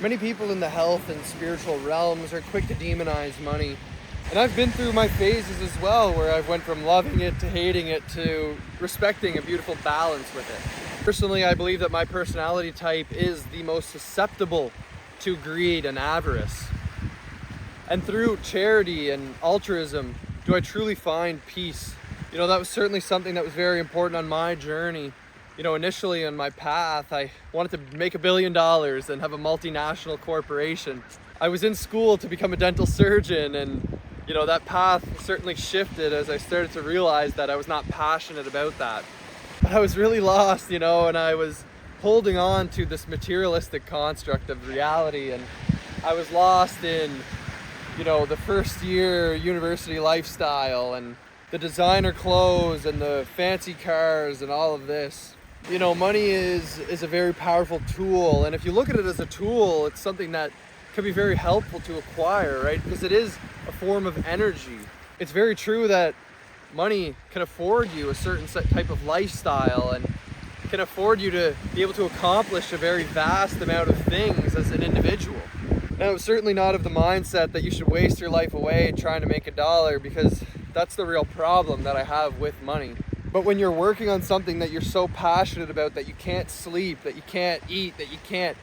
Many people in the health and spiritual realms are quick to demonize money. And I've been through my phases as well, where I've went from loving it to hating it to respecting a beautiful balance with it. Personally, I believe that my personality type is the most susceptible to greed and avarice. And through charity and altruism, do I truly find peace? That was certainly something that was very important on my journey. Initially on my path, I wanted to make $1 billion and have a multinational corporation. I was in school to become a dental surgeon, and that path certainly shifted as I started to realize that I was not passionate about that. But I was really lost, and I was holding on to this materialistic construct of reality, and I was lost in, the first year university lifestyle and the designer clothes and the fancy cars and all of this. Money is a very powerful tool, and if you look at it as a tool, it's something that can be very helpful to acquire, right? Because it is a form of energy. It's very true that money can afford you a certain type of lifestyle and can afford you to be able to accomplish a very vast amount of things as an individual. Now, it's certainly not of the mindset that you should waste your life away trying to make $1, because that's the real problem that I have with money. But when you're working on something that you're so passionate about that you can't sleep, that you can't eat, that you can't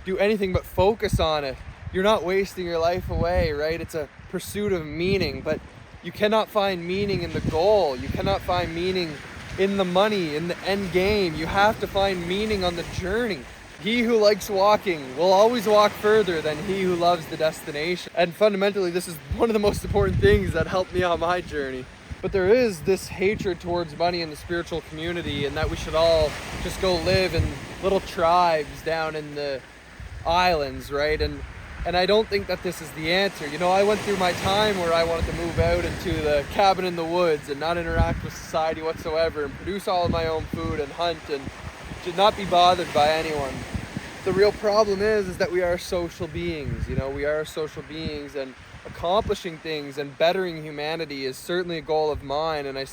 do anything but focus on it, you're not wasting your life away, right? It's a pursuit of meaning, but you cannot find meaning in the goal. You cannot find meaning in the money, in the end game. You have to find meaning on the journey. He who likes walking will always walk further than he who loves the destination. And fundamentally, this is one of the most important things that helped me on my journey. But there is this hatred towards money in the spiritual community, and that we should all just go live in little tribes down in the islands, right? And I don't think that this is the answer. I went through my time where I wanted to move out into the cabin in the woods and not interact with society whatsoever and produce all of my own food and hunt and to not be bothered by anyone. The real problem is that we are social beings. We are social beings, and accomplishing things and bettering humanity is certainly a goal of mine, and I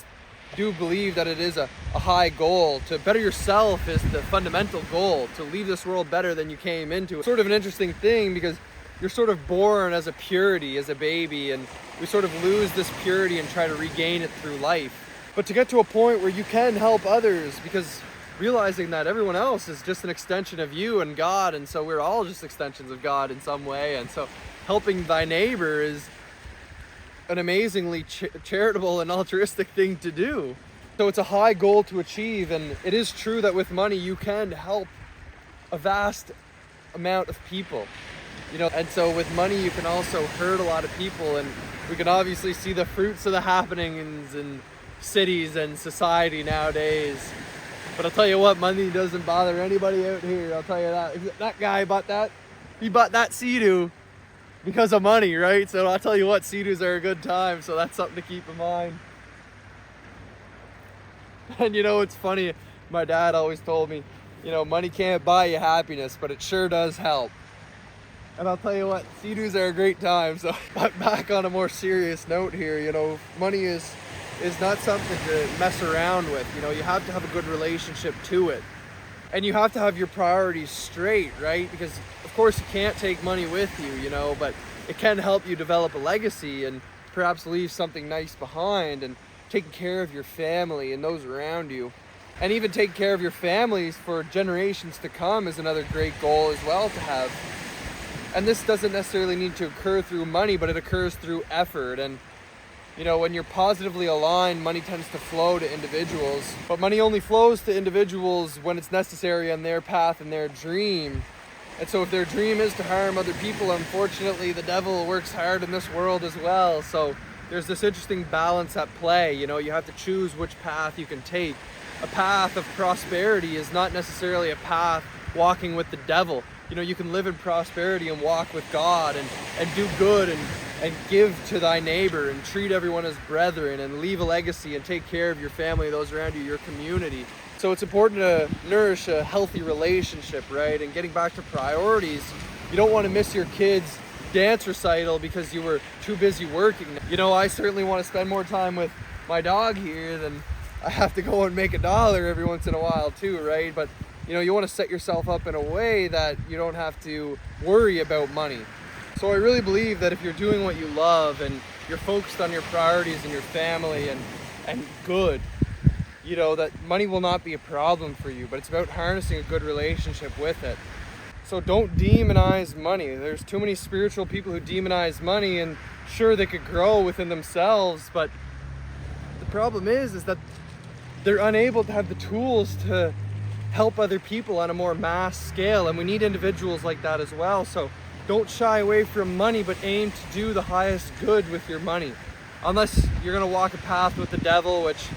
do believe that it is a high goal. To better yourself is the fundamental goal, to leave this world better than you came into. It's sort of an interesting thing because you're sort of born as a purity, as a baby, and we sort of lose this purity and try to regain it through life. But to get to a point where you can help others, because realizing that everyone else is just an extension of you and God, and so we're all just extensions of God in some way, and so helping thy neighbor is an amazingly charitable and altruistic thing to do. So it's a high goal to achieve, and it is true that with money you can help a vast amount of people. And so with money you can also hurt a lot of people, and we can obviously see the fruits of the happenings in cities and society nowadays. But I'll tell you what, money doesn't bother anybody out here, I'll tell you that. That guy bought that, he bought that Sea-Doo because of money, right? So I'll tell you what, Sea-Doos are a good time, so that's something to keep in mind. And it's funny, my dad always told me, money can't buy you happiness, but it sure does help. And I'll tell you what, Sea-Doos are a great time. So back on a more serious note here, money is not something to mess around with. You have to have a good relationship to it. And you have to have your priorities straight, right? Because of course you can't take money with you, but it can help you develop a legacy and perhaps leave something nice behind, and taking care of your family and those around you. And even taking care of your families for generations to come is another great goal as well to have. And this doesn't necessarily need to occur through money, but it occurs through effort. And when you're positively aligned, money tends to flow to individuals. But money only flows to individuals when it's necessary on their path and their dream. And so if their dream is to harm other people, unfortunately, the devil works hard in this world as well. So there's this interesting balance at play. You have to choose which path you can take. A path of prosperity is not necessarily a path walking with the devil. You can live in prosperity and walk with God and do good and give to thy neighbor and treat everyone as brethren and leave a legacy and take care of your family, those around you, your community. So it's important to nourish a healthy relationship, right? And getting back to priorities, you don't want to miss your kids' dance recital because you were too busy working. I certainly want to spend more time with my dog here than I have to go and make $1 every once in a while too, right? But You know, you want to set yourself up in a way that you don't have to worry about money. So I really believe that if you're doing what you love and you're focused on your priorities and your family and good, you know, that money will not be a problem for you, but it's about harnessing a good relationship with it. So don't demonize money. There's too many spiritual people who demonize money, and sure, they could grow within themselves, but the problem is that they're unable to have the tools to help other people on a more mass scale, and we need individuals like that as well. So don't shy away from money, but aim to do the highest good with your money. Unless you're gonna walk a path with the devil, which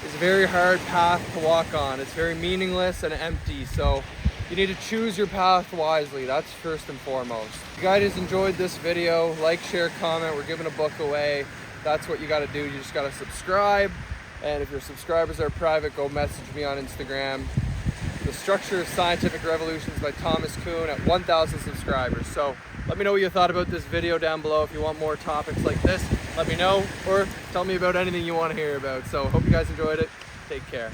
is a very hard path to walk on. It's very meaningless and empty, so you need to choose your path wisely. That's first and foremost. If you guys enjoyed this video, like, share, comment. We're giving a book away. That's what you gotta do. You just gotta subscribe. And if your subscribers are private, go message me on Instagram. The Structure of Scientific Revolutions by Thomas Kuhn at 1,000 subscribers. So let me know what you thought about this video down below. If you want more topics like this, let me know, or tell me about anything you want to hear about. So hope you guys enjoyed it. Take care.